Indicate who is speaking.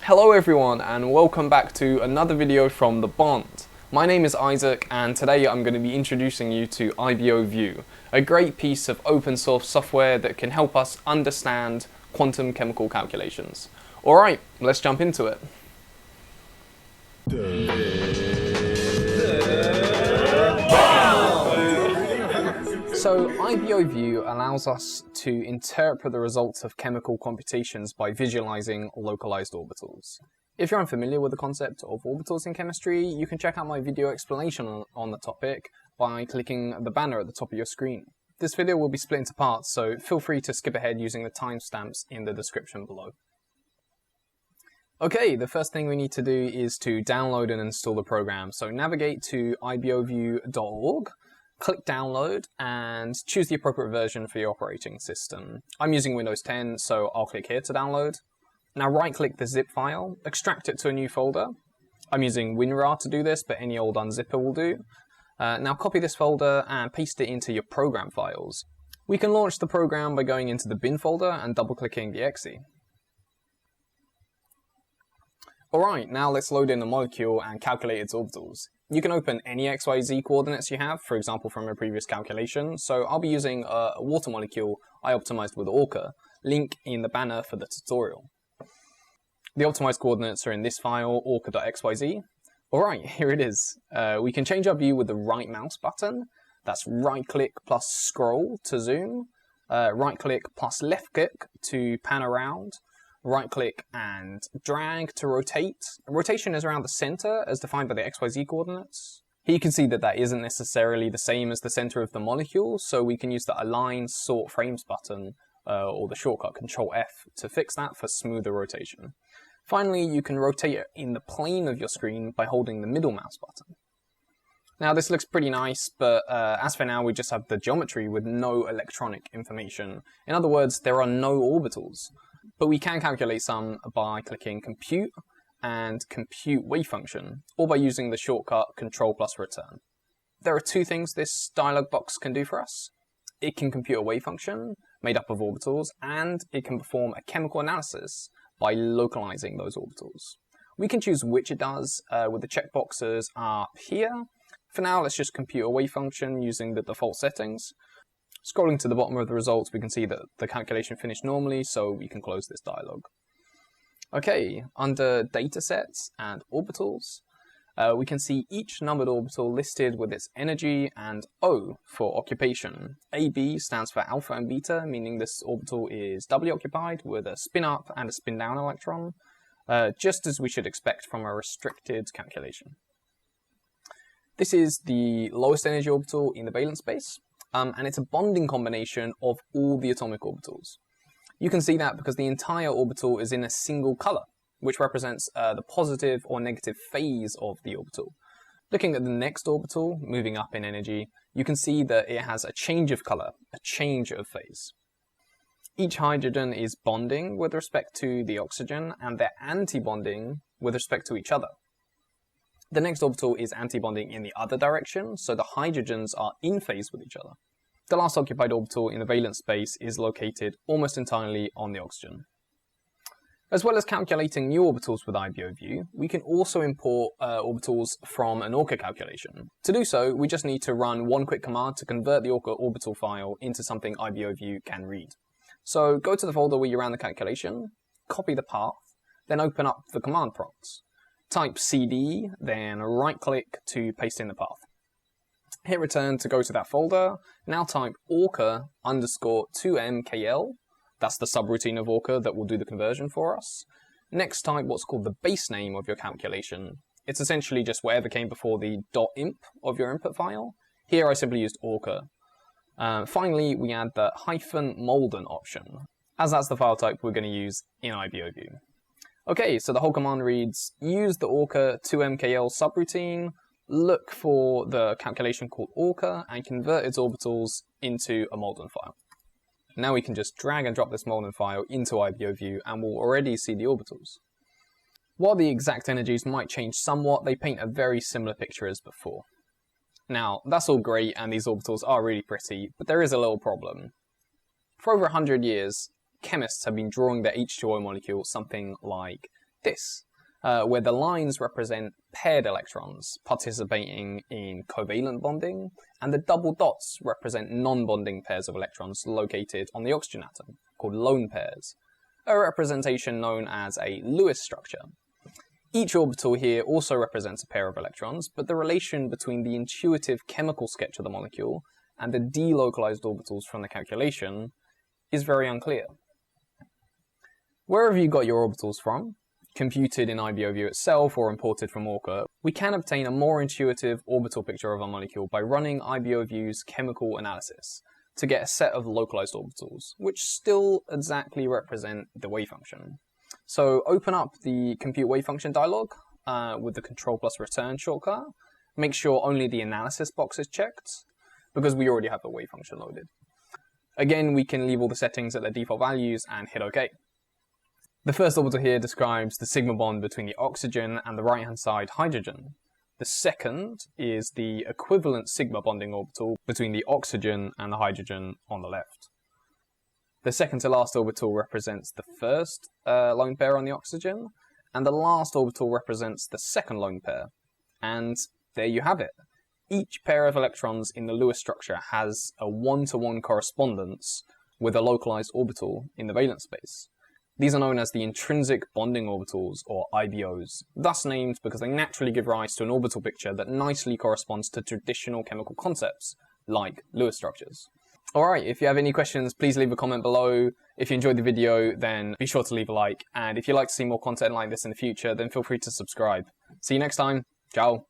Speaker 1: Hello everyone and welcome back to another video from The Bond. My name is Isaac and today I'm going to be introducing you to IboView, a great piece of open source software that can help us understand quantum chemical calculations. Alright, let's jump into it. So IboView allows us to interpret the results of chemical computations by visualizing localized orbitals. If you're unfamiliar with the concept of orbitals in chemistry, you can check out my video explanation on the topic by clicking the banner at the top of your screen. This video will be split into parts, so feel free to skip ahead using the timestamps in the description below. Okay, the first thing we need to do is to download and install the program. So navigate to iboview.org. Click download and choose the appropriate version for your operating system. I'm using Windows 10, so I'll click here to download. Now right click the zip file, extract it to a new folder. I'm using WinRAR to do this, but any old unzipper will do. Now copy this folder and paste it into your program files. We can launch the program by going into the bin folder and double clicking the exe. Alright, now let's load in the molecule and calculate its orbitals. You can open any XYZ coordinates you have, for example from a previous calculation, so I'll be using a water molecule I optimized with ORCA, link in the banner for the tutorial. The optimized coordinates are in this file, orca.xyz. Alright, here it is. We can change our view with the right mouse button, that's right click plus scroll to zoom, right click plus left click to pan around, right click and drag to rotate. Rotation is around the center as defined by the XYZ coordinates. Here you can see that that isn't necessarily the same as the center of the molecule, so we can use the align sort frames button or the shortcut Control F to fix that for smoother rotation. Finally, you can rotate it in the plane of your screen by holding the middle mouse button. Now this looks pretty nice, but as for now we just have the geometry with no electronic information. In other words, there are no orbitals. But we can calculate some by clicking Compute and Compute Wavefunction, or by using the shortcut Control plus Return. There are two things this dialog box can do for us. It can compute a wavefunction made up of orbitals, and it can perform a chemical analysis by localizing those orbitals. We can choose which it does with the checkboxes up here. For now, let's just compute a wavefunction using the default settings. Scrolling to the bottom of the results, we can see that the calculation finished normally, so we can close this dialog. Okay, under Datasets and Orbitals, we can see each numbered orbital listed with its energy and O for occupation. AB stands for alpha and beta, meaning this orbital is doubly occupied with a spin up and a spin down electron, just as we should expect from a restricted calculation. This is the lowest energy orbital in the valence space. And it's a bonding combination of all the atomic orbitals. You can see that because the entire orbital is in a single color, which represents the positive or negative phase of the orbital. Looking at the next orbital, moving up in energy, you can see that it has a change of color, a change of phase. Each hydrogen is bonding with respect to the oxygen, and they're anti-bonding with respect to each other. The next orbital is anti-bonding in the other direction, so the hydrogens are in phase with each other. The last occupied orbital in the valence space is located almost entirely on the oxygen. As well as calculating new orbitals with IboView, we can also import orbitals from an ORCA calculation. To do so, we just need to run one quick command to convert the ORCA orbital file into something IboView can read. So go to the folder where you ran the calculation, copy the path, then open up the command prompts. Type CD, then right-click to paste in the path. Hit return to go to that folder. Now type orca underscore 2mkl. That's the subroutine of ORCA that will do the conversion for us. Next type what's called the base name of your calculation. It's essentially just whatever came before the .imp of your input file. Here I simply used ORCA. Finally, we add the -Molden option, as that's the file type we're going to use in IboView. Okay, so the whole command reads, use the orca 2mkl subroutine, look for the calculation called ORCA, and convert its orbitals into a Molden file. Now we can just drag and drop this Molden file into IboView, and we'll already see the orbitals. While the exact energies might change somewhat, they paint a very similar picture as before. Now, that's all great, and these orbitals are really pretty, but there is a little problem. For over 100 years, chemists have been drawing their H2O molecule something like this, where the lines represent paired electrons participating in covalent bonding, and the double dots represent non-bonding pairs of electrons located on the oxygen atom, called lone pairs, a representation known as a Lewis structure. Each orbital here also represents a pair of electrons, but the relation between the intuitive chemical sketch of the molecule and the delocalized orbitals from the calculation is very unclear. Where have you got your orbitals from? Computed in IboView itself or imported from ORCA, we can obtain a more intuitive orbital picture of a molecule by running IboView's chemical analysis to get a set of localized orbitals, which still exactly represent the wave function. So open up the compute wave function dialog with the control plus return shortcut. Make sure only the analysis box is checked, because we already have the wave function loaded. Again, we can leave all the settings at their default values and hit OK. The first orbital here describes the sigma bond between the oxygen and the right-hand side hydrogen. The second is the equivalent sigma bonding orbital between the oxygen and the hydrogen on the left. The second to last orbital represents the first lone pair on the oxygen, and the last orbital represents the second lone pair. And there you have it. Each pair of electrons in the Lewis structure has a one-to-one correspondence with a localized orbital in the valence space. These are known as the intrinsic bonding orbitals, or IBOs, thus named because they naturally give rise to an orbital picture that nicely corresponds to traditional chemical concepts, like Lewis structures. Alright, if you have any questions, please leave a comment below. If you enjoyed the video, then be sure to leave a like. And if you'd like to see more content like this in the future, then feel free to subscribe. See you next time. Ciao.